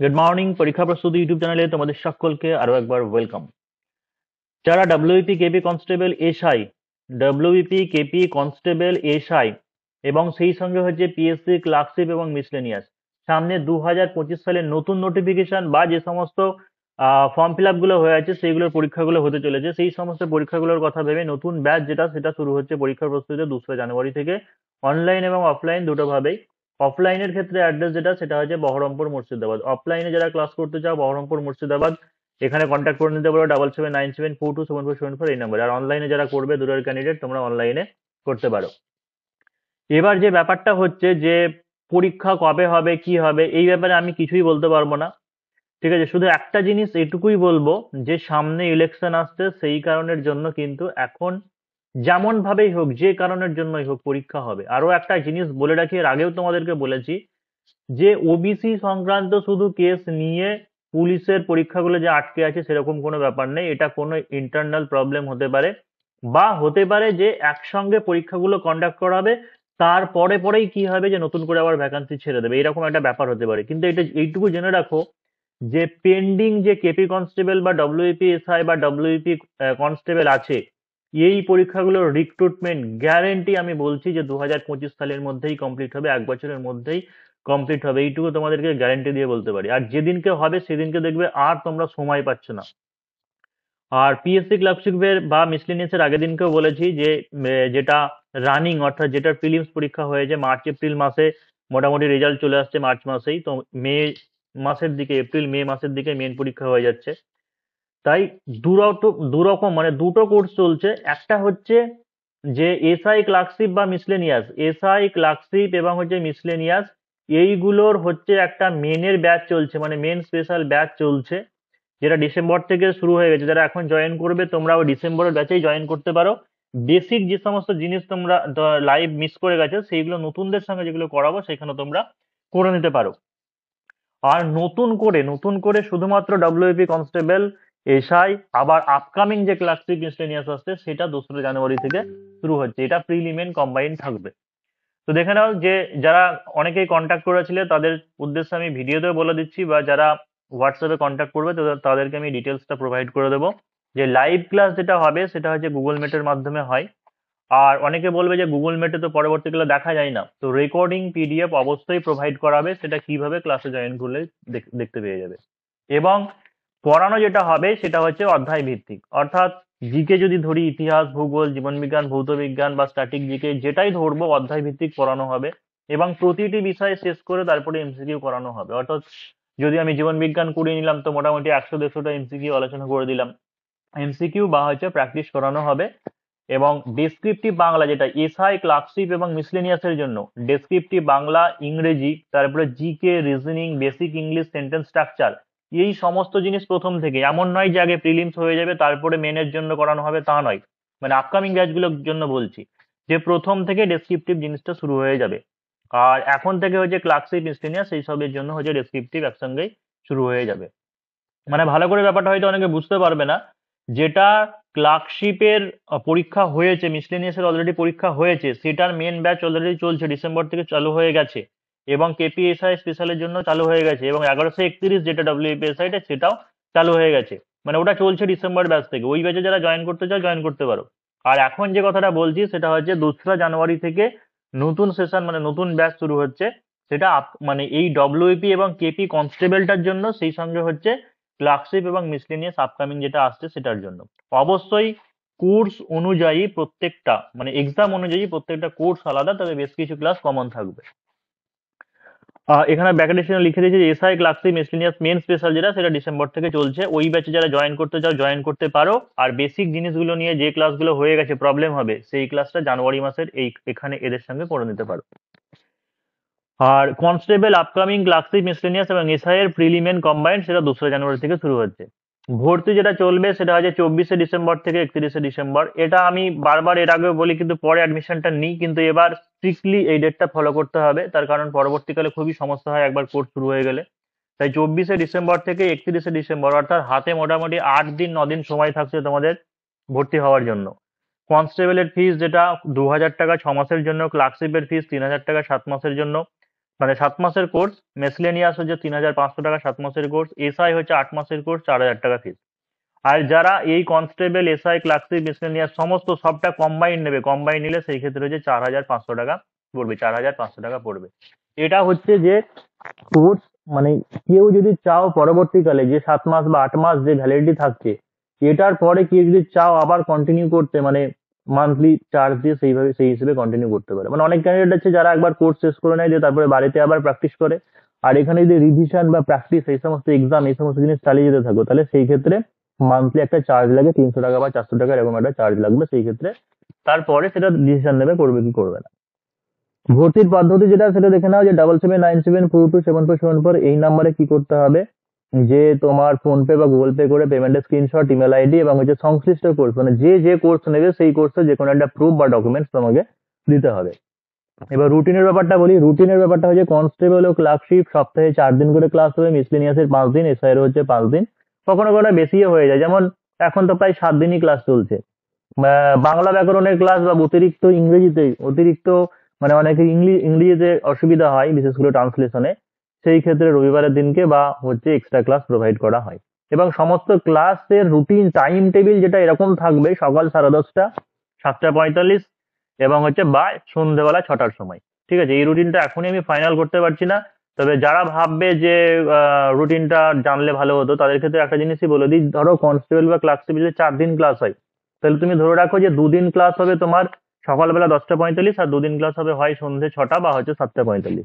Good morning. পরীক্ষা প্রস্তুতি YouTube চ্যানেলে তোমাদের সকলকে আরো একবার ওয়েলকাম। যারা WP KP constable SI, WP KP constable SI এবং সেই সঙ্গে হচ্ছে পিএসসি ক্লার্কশিপ এবং মিসলেনিয়াস, সামনে 2025 সালের নতুন নোটিফিকেশন বা যে সমস্ত ফর্ম ফিল আপ গুলো হয়ে আছে সেইগুলোর পরীক্ষাগুলো হতে চলেছে, সেই সমস্ত পরীক্ষাগুলোর কথা ভেবে নতুন ব্যাচ যেটা সেটা শুরু হচ্ছে পরীক্ষার প্রস্তুতি 2রা জানুয়ারি থেকে, অনলাইন এবং অফলাইন দুটো ভাবেই। অফলাইনের ক্ষেত্রে অ্যাড্রেস যেটা সেটা হচ্ছে বহরমপুর মুর্শিদাবাদ। অফলাইনে যারা ক্লাস করতে চাও বহরমপুর মুর্শিদাবাদ, এখানে কন্ট্যাক্ট করে নিতে পারো 7797427474 এই নম্বরে। আর অনলাইনে যারা করবে দূরের ক্যান্ডিডেট তোমরা অনলাইনে করতে পারো। এবার যে ব্যাপারটা হচ্ছে যে পরীক্ষা কবে হবে কি হবে এই ব্যাপারে আমি কিছুই বলতে পারবো না, ঠিক আছে। শুধু একটা জিনিস এটুকুই বলবো যে সামনে ইলেকশন আসছে, সেই কারণের জন্য কিন্তু এখন যেমন ভাবেই হোক যে কারণের জন্যই হোক পরীক্ষা হবে। আরো একটা জিনিস বলে রাখি, এর আগেও তোমাদেরকে বলেছি যে ওবিসি সংক্রান্ত শুধু কেস নিয়ে পুলিশের পরীক্ষাগুলো যে আটকে আছে সেরকম কোনো ব্যাপার নেই। এটা কোনো ইন্টারনাল প্রবলেম হতে পারে, বা হতে পারে যে একসঙ্গে পরীক্ষাগুলো কন্ডাক্ট করা হবে, তারপরে পরেই কি হবে যে নতুন করে আবার ভ্যাকান্সি ছেড়ে দেবে, এরকম একটা ব্যাপার হতে পারে। কিন্তু এটা এইটুকু জেনে রাখো যে পেন্ডিং যে কেপি কনস্টেবল বা ডব্লিউপি এসআই বা ডব্লিউপি কনস্টেবল আছে, এই পরীক্ষাগুলোর রিক্রুটমেন্ট গ্যারেন্টি আমি বলছি যে 2025 সালের মধ্যেই কমপ্লিট হবে, 1 বছরের মধ্যেই কমপ্লিট হবে, এইটুকু তোমাদেরকে গ্যারেন্টি দিয়ে বলতে পারি। আর যেদিনকে হবে সেদিনকে দেখবে আর তোমরা সময় পাচ্ছ না। আর পিএসসি ক্লার্কশিপের বা মিসলিনিয়াসের আগের দিনকেও বলেছি যে যেটা রানিং অর্থাৎ যেটার প্রিলিমস পরীক্ষা হয়েছে মার্চ এপ্রিল মাসে, মোটামুটি রেজাল্ট চলে আসছে মার্চ মাসেই, তো মে মাসের দিকে, এপ্রিল মে মাসের দিকে মেন পরীক্ষা হয়ে যাচ্ছে। তাই দুরকম মানে দুটো কোর্স চলছে। একটা হচ্ছে যে এসআই ক্লার্কশিপ বা মিসলেনিয়াস, এসআই ক্লার্কশিপ এবং হচ্ছে মিসলেনিয়াস, এইগুলোর হচ্ছে একটা মেনের ব্যাচ চলছে, মানে মেন স্পেশাল ব্যাচ চলছে, যেটা ডিসেম্বর থেকে শুরু হয়ে গেছে। যারা এখন জয়েন করবে তোমরা ওই ডিসেম্বরের ব্যাচেই জয়েন করতে পারো। বেসিক যে সমস্ত জিনিস তোমরা লাইভ মিস করে গেছো সেইগুলো নতুনদের সঙ্গে যেগুলো করাবো সেখানে তোমরা করে নিতে পারো। আর নতুন করে শুধুমাত্র ডব্লিউপি কনস্টেবল এসআই, আবার আপকামিং যে ক্লার্কশিপ মিসলেনিয়াস আসছে সেটা 2রা জানুয়ারি থেকে শুরু হচ্ছে। এটা প্রিলিমেন কম্বাইন থাকবে। তো দেখে নাও যে যারা অনেকেই কন্ট্যাক্ট করেছিলে তাদের উদ্দেশ্যে আমি ভিডিওতেও বলে দিচ্ছি, বা যারা হোয়াটসঅ্যাপে কন্ট্যাক্ট করবে তাদেরকে আমি ডিটেলসটা প্রোভাইড করে দেবো। যে লাইভ ক্লাস যেটা হবে সেটা হচ্ছে গুগল মিটের মাধ্যমে হয়। আর অনেকে বলবে যে গুগল মিটে তো পরবর্তীকালে দেখা যায় না, তো রেকর্ডিং পিডিএফ অবশ্যই প্রোভাইড করাবে, সেটা কিভাবে ক্লাসে জয়েন করলে দেখতে পেয়ে যাবে। এবং পড়ানো যেটা হবে সেটা হচ্ছে অধ্যায় ভিত্তিক, অর্থাৎ জিকে যদি ধরি ইতিহাস ভূগোল জীবনবিজ্ঞান ভৌত বিজ্ঞান বা স্ট্যাটিক জিকে যেটাই ধরবো অধ্যায় ভিত্তিক পড়ানো হবে। এবং প্রতিটি বিষয় শেষ করে তারপরে এমসিকিউ করানো হবে। অর্থাৎ যদি আমি জীবন বিজ্ঞান করিয়ে নিলাম তো মোটামুটি 100-150টা এমসিকিউ আলোচনা করে দিলাম, এমসিকিউ বা হচ্ছে প্র্যাকটিস করানো হবে। এবং ডেসক্রিপটিভ বাংলা যেটা এসআই ক্লার্কশিপ এবং মিসলেনিয়াসের জন্য, ডেসক্রিপটিভ বাংলা ইংরেজি, তারপরে GK reasoning basic English sentence structure, এই সমস্ত জিনিস প্রথম থেকে। এমন নয় যে আগে প্রিলিমস হয়ে যাবে তারপরে মেনের জন্য করানো হবে, তা নয়। মানে আপকামিং ব্যাচগুলোর জন্য বলছি যে প্রথম থেকে ডেসক্রিপটিভ জিনিসটা শুরু হয়ে যাবে। আর এখন থেকে হচ্ছে ক্লার্কশিপ মিসলেনিয়াস এই সবের জন্য হচ্ছে ডেসক্রিপটিভ একসঙ্গেই শুরু হয়ে যাবে। মানে ভালো করে ব্যাপারটা হয়তো অনেকে বুঝতে পারবে না, যেটা ক্লার্কশিপের পরীক্ষা হয়েছে, মিসলেনিয়াসের অলরেডি পরীক্ষা হয়েছে, সেটার মেন ব্যাচ অলরেডি চলছে, ডিসেম্বর থেকে চালু হয়ে গেছে। এবং কেপিএসআই স্পেশালের জন্য চালু হয়ে গেছে, এবং 1131 যেটা ডব্লিউপিএসআই সেটাও চালু হয়ে গেছে। মানে ওটা চলছে ডিসেম্বর ব্যাচ থেকে, ওই ব্যাচে যারা জয়েন করতে চাও জয়েন করতে পারো। আর এখন যে কথাটা বলছি সেটা হচ্ছে 2রা জানুয়ারি থেকে নতুন সেশন মানে নতুন ব্যাচ শুরু হচ্ছে। সেটা মানে এই ডব্লিউপি এবং কেপি কনস্টেবলটার জন্য, সেই সঙ্গে হচ্ছে ক্লার্কশিপ এবং মিসলেনিয়াস আপকামিং যেটা আসছে সেটার জন্য। অবশ্যই কোর্স অনুযায়ী প্রত্যেকটা মানে এক্সাম অনুযায়ী প্রত্যেকটা কোর্স আলাদা, তবে বেশ কিছু ক্লাস কমন থাকবে। এখানে ব্যাকেটেশনে লিখে দিয়েছে যে SI clerkship miscellaneous main special যেটা সেটা ডিসেম্বর থেকে চলছে, ওই ব্যাচে যারা জয়েন করতে চাও জয়েন করতে পারো। আর বেসিক জিনিসগুলো নিয়ে যে ক্লাসগুলো হয়ে গেছে প্রবলেম হবে সেই ক্লাসটা জানুয়ারি মাসের এখানে এদের সঙ্গে করে নিতে পারো। আর কনস্টেবল আপকামিং ক্লার্কশিপ মিসলেনিয়াস এবং এসআই এর প্রিলিমেন কম্বাইন্ড সেটা 2রা জানুয়ারি থেকে শুরু হচ্ছে। ভর্তি যেটা চলবে সেটা হচ্ছে 24শে ডিসেম্বর থেকে 31শে ডিসেম্বর। এটা আমি বারবার এর আগেও বলি কিন্তু পরে অ্যাডমিশনটা নিই, কিন্তু এবার স্ট্রিক্টলি এই ডেটটা ফলো করতে হবে, তার কারণ পরবর্তীকালে খুবই সমস্যা হয় একবার কোর্স শুরু হয়ে গেলে। তাই 24শে ডিসেম্বর থেকে 31শে ডিসেম্বর, অর্থাৎ হাতে মোটামুটি 8 দিন 9 দিন সময় থাকছে তোমাদের ভর্তি হওয়ার জন্য। কনস্টেবলের ফিস যেটা 2000 টাকা 6 মাসের জন্য, ক্লার্কশিপের ফিস 3000 টাকা 7 মাসের জন্য। মানে 7 মাসের কোর্স, মেসলেনিয়াস হচ্ছে 3,500 টাকা 7 মাসের কোর্স, এসআই হচ্ছে 8 মাসের কোর্স, 4,000 টাকা ফিস। আর যারা এই কনস্টেবল, এসআই, ক্লার্কশিপ, মিসলেনিয়াস সমস্ত সবটা কম্বাইন নেবে, কম্বাইন নিলে সেই ক্ষেত্রে হচ্ছে 4,500 টাকা পড়বে, 4,500 টাকা পড়বে। এটা হচ্ছে যে কোর্স, মানে কেউ যদি চাও পরবর্তীকালে যে 7 মাস বা 8 মাস যে ভ্যালিডিটি থাকছে, এটার পরে কেউ যদি চাও আবার কন্টিনিউ করতে, মানে মান্থলি চার্জ দিয়ে সেইভাবে সেই হিসেবে কন্টিনিউ করতে পারে। মানে অনেক ক্যান্ডিডেট আছে যারা একবার কোর্স শেষ করে নেয়, দিয়ে তারপরে বাড়িতে আবার প্র্যাকটিস করে। আর এখানে যদি রিভিশন বা প্র্যাকটিস এই সমস্ত এক্সাম এই সমস্ত জিনিস চালিয়ে যেতে থাকো, তাহলে সেই ক্ষেত্রে মান্থলি একটা চার্জ লাগে 300 টাকা বা 400 টাকা, এরকম একটা চার্জ লাগবে। সেই ক্ষেত্রে তারপরে সেটা ডিসিশন নেবে করবে কি করবে না। ভর্তির পদ্ধতি যেটা সেটা দেখে নাও, যে 7797427474 এই নাম্বারে কি করতে হবে, যে তোমার ফোনপে বা গুগল পে করে পেমেন্টের স্ক্রিনশট, ইমেল আইডি এবং হচ্ছে সংশ্লিষ্ট কোর্স, মানে যে কোর্স নেবে সেই কোর্সের যে কোনো একটা প্রুফ বা ডকুমেন্টস তোমাকে দিতে হবে। এবার রুটিনের ব্যাপারটা বলি। রুটিনের ব্যাপারটা হচ্ছে কনস্টেবল ও ক্লার্কশিপ সপ্তাহে 4 দিন করে ক্লাস হবে, মিসলেনিয়াসের 5 দিন, এসআই এর হচ্ছে 5 দিন। কখনো কখনো বেশিও হয়ে যায়, যেমন এখন তো প্রায় 7 দিনই ক্লাস চলছে। বাংলা ব্যাকরণের ক্লাস বা অতিরিক্ত ইংরেজিতে অতিরিক্ত, মানে অনেকে ইংরেজিতে অসুবিধা হয় বিশেষ করে ট্রান্সলেশনে, সেই ক্ষেত্রে রবিবারের দিনকে বা হচ্ছে এক্সট্রা ক্লাস প্রোভাইড করা হয়। এবং সমস্ত ক্লাসের রুটিন টাইম টেবিল যেটা এরকম থাকবে, সকাল 10:30, 7:45 এবং হচ্ছে বা সন্ধ্যেবেলা 6টার সময়। ঠিক আছে, এই রুটিনটা এখনই আমি ফাইনাল করতে পারছি না। তবে যারা ভাববে যে রুটিনটা জানলে ভালো হতো, তাদের ক্ষেত্রে একটা জিনিসই বলে দিই। ধরো কনস্টেবল বা ক্লার্কশিপ যদি 4 দিন ক্লাস হয়, তাহলে তুমি ধরে রাখো যে 2 দিন ক্লাস হবে তোমার সকালবেলা 10:45, আর 2 দিন ক্লাস হবে হয় সন্ধ্যে 6টা বা হচ্ছে 7:45।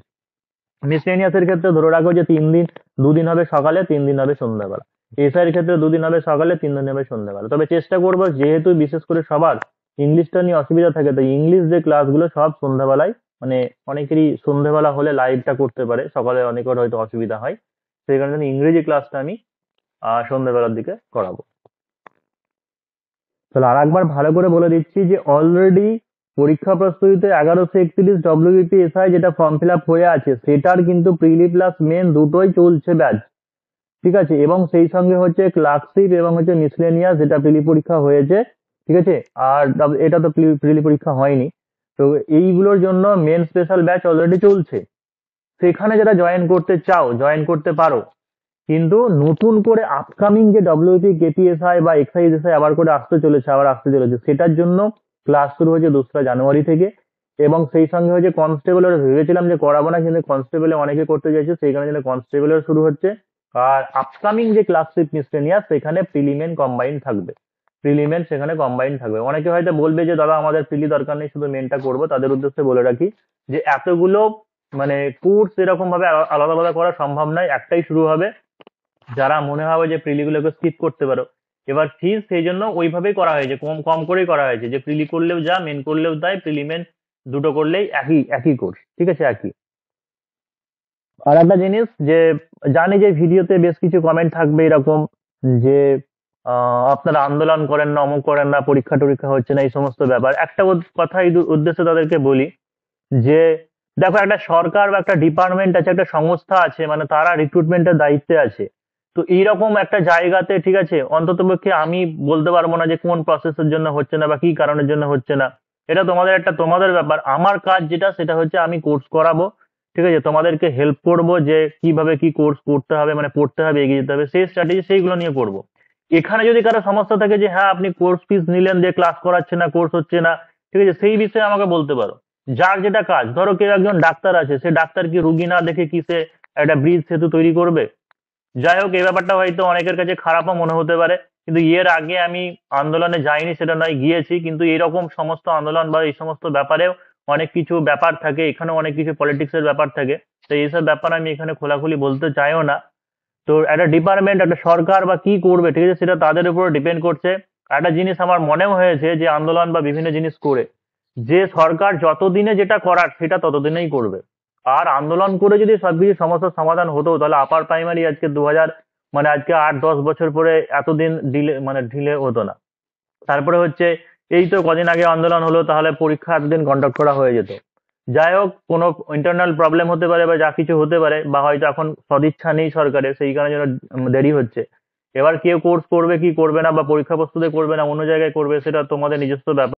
মিসলেনিয়াসের ক্ষেত্রে ধরে রাখো যে 3 দিন, 2 দিন হবে সকালে, 3 দিন হবে সন্ধ্যাবেলা। এসআই এর ক্ষেত্রে 2 দিন হবে সকালে, 3 দিন হবে সন্ধ্যাবেলা। তবে চেষ্টা করবো, যেহেতু বিশেষ করে সবার ইংলিশটা নিয়ে অসুবিধা থাকে, তো ইংলিশ যে ক্লাসগুলো সব সন্ধ্যাবেলায়, মানে অনেকেরই সন্ধ্যাবেলা হলে লাইভটা করতে পারে, সকালে অনেকের হয়তো অসুবিধা হয়, সেই কারণে ইংরেজি ক্লাসটা আমি সন্ধ্যাবেলার দিকে করাবো। তাহলে আর একবার ভালো করে বলে দিচ্ছি যে অলরেডি পরীক্ষা প্রস্তুতিতে 1131 ডব্লিউবিপি এসআই যেটা ফর্ম ফিল আপ হয়ে আছে, সেটার কিন্তু প্রিলি প্লাস মেন দুটোই চলছে ব্যাচ। ঠিক আছে, এবং সেই সঙ্গে হচ্ছে ক্লার্কশিপ এবং হচ্ছে মিসলেনিয়াস যেটা প্রিলি পরীক্ষা হয়েছে। ঠিক আছে, আর এটা তো প্রিলি পরীক্ষা হয়নি। তো এইগুলোর জন্য মেন স্পেশাল ব্যাচ অলরেডি চলছে। সেখানে যারা জয়েন করতে চাও জয়েন করতে পারো, কিন্তু নতুন করে আপকামিং যে ডব্লিউপি কেপিএসআই বা এক্সাইএসআই আবার করে আসতে চলেছে, সেটার জন্য ক্লাস শুরু হয়েছে 2রা জানুয়ারি থেকে। এবং সেই সঙ্গে হচ্ছে কনস্টেবলের ভেবেছিলাম যে করাবো না, কিন্তু কনস্টেবলে অনেকে করতে চাইছে, সেই কারণে কনস্টেবলের শুরু হচ্ছে। আর আপকামিং যে ক্লাসশিপ মিসলেনিয়াস, সেখানে প্রিলিমেন কম্বাইন থাকবে, প্রিলিমেন সেখানে কম্বাইন থাকবে। অনেকে হয়তো বলবে যে দাদা আমাদের প্রিলি দরকার নেই, শুধু মেনটা করবো। তাদের উদ্দেশ্যে বলে রাখি যে এতগুলো মানে কোর্স এরকম ভাবে আলাদা আলাদা করা সম্ভব নয়, একটাই শুরু হবে। যারা মনে হবে যে প্রিলিগুলোকে স্কিপ করতে পারো, এবার ফিজ সেই জন্য ওইভাবেই করা হয়েছে, কম কম করেই করা হয়েছে, যে প্রিলি করলেও যা, মেন করলেও তাই, প্রিলিমেন দুটো করলেই একই একই কোর্স। ঠিক আছে, একই। আর একটা জিনিস যে জানি যে ভিডিওতে বেশ কিছু কমেন্ট থাকবে এরকম, যে আপনারা আন্দোলন করেন না, অমুক করেন না, পরীক্ষা টরীক্ষা হচ্ছে না, এই সমস্ত ব্যাপার। একটা কথা এই উদ্দেশ্যে তাদেরকে বলি যে দেখো, একটা সরকার বা একটা ডিপার্টমেন্ট আছে, একটা সংস্থা আছে, মানে তারা রিক্রুটমেন্টের দায়িত্বে আছে। তো এইরকম একটা জায়গাতে, ঠিক আছে, অন্ততপক্ষে আমি বলতে পারবো না যে কোন প্রসেসের জন্য হচ্ছে না বা কি কারণের জন্য হচ্ছে না। এটা তোমাদের ব্যাপার। আমার কাজ যেটা, সেটা হচ্ছে আমি কোর্স করাবো। ঠিক আছে, তোমাদেরকে হেল্প করব যে কিভাবে কি কোর্স করতে হবে, মানে পড়তে হবে, এগিয়ে যেতে হবে, সেই স্ট্র্যাটেজি সেইগুলো নিয়ে করবো। এখানে যদি কারো সমস্যা থাকে যে হ্যাঁ আপনি কোর্স ফিস নিলেন, যে ক্লাস করাচ্ছে না, কোর্স হচ্ছে না, ঠিক আছে, সেই বিষয়ে আমাকে বলতে পারো। যার যেটা কাজ, ধরো কেউ একজন ডাক্তার আছে, সে ডাক্তার কি রুগী না দেখে কি সে একটা ব্রিজ সেতু তৈরি করবে? যাই হোক, এই ব্যাপারটা হয়তো অনেকের কাছে খারাপও মনে হতে পারে, কিন্তু এর আগে আমি আন্দোলনে যাইনি সেটা নয়, গিয়েছি। কিন্তু এরকম সমস্ত আন্দোলন বা এই সমস্ত ব্যাপারেও অনেক কিছু ব্যাপার থাকে, এখানে অনেক কিছু পলিটিক্সের ব্যাপার থাকে। তো এইসব ব্যাপার আমি এখানে খোলাখুলি বলতে চাইও না। তো একটা ডিপার্টমেন্ট, একটা সরকার বা কি করবে, ঠিক আছে, সেটা তাদের উপর ডিপেন্ড করছে। একটা জিনিস আমার মনেও হয়েছে যে আন্দোলন বা বিভিন্ন জিনিস করে, যে সরকার যতদিনে যেটা করার সেটা ততদিনেই করবে। আর আন্দোলন করে যদি সবকিছু সমস্যার সমাধান হতো, তাহলে আপার প্রাইমারি আজকে 2000, মানে আজকে 8-10 বছর পরে এতদিন ঢিলে হতো না। তারপরে হচ্ছে এই তো কদিন আগে আন্দোলন হলো, তাহলে পরীক্ষা এতদিন কন্ডাক্ট করা হয়ে যেত। যাই হোক, কোনো ইন্টারনাল প্রবলেম হতে পারে বা যা কিছু হতে পারে, বা হয়তো এখন সদিচ্ছা নেই সরকারের, সেই কারণে যেন দেরি হচ্ছে। এবার কেউ কোর্স করবে কি করবে না, বা পরীক্ষা প্রস্তুতি করবে না অন্য জায়গায় করবে, সেটা তোমাদের নিজস্ব ব্যাপার।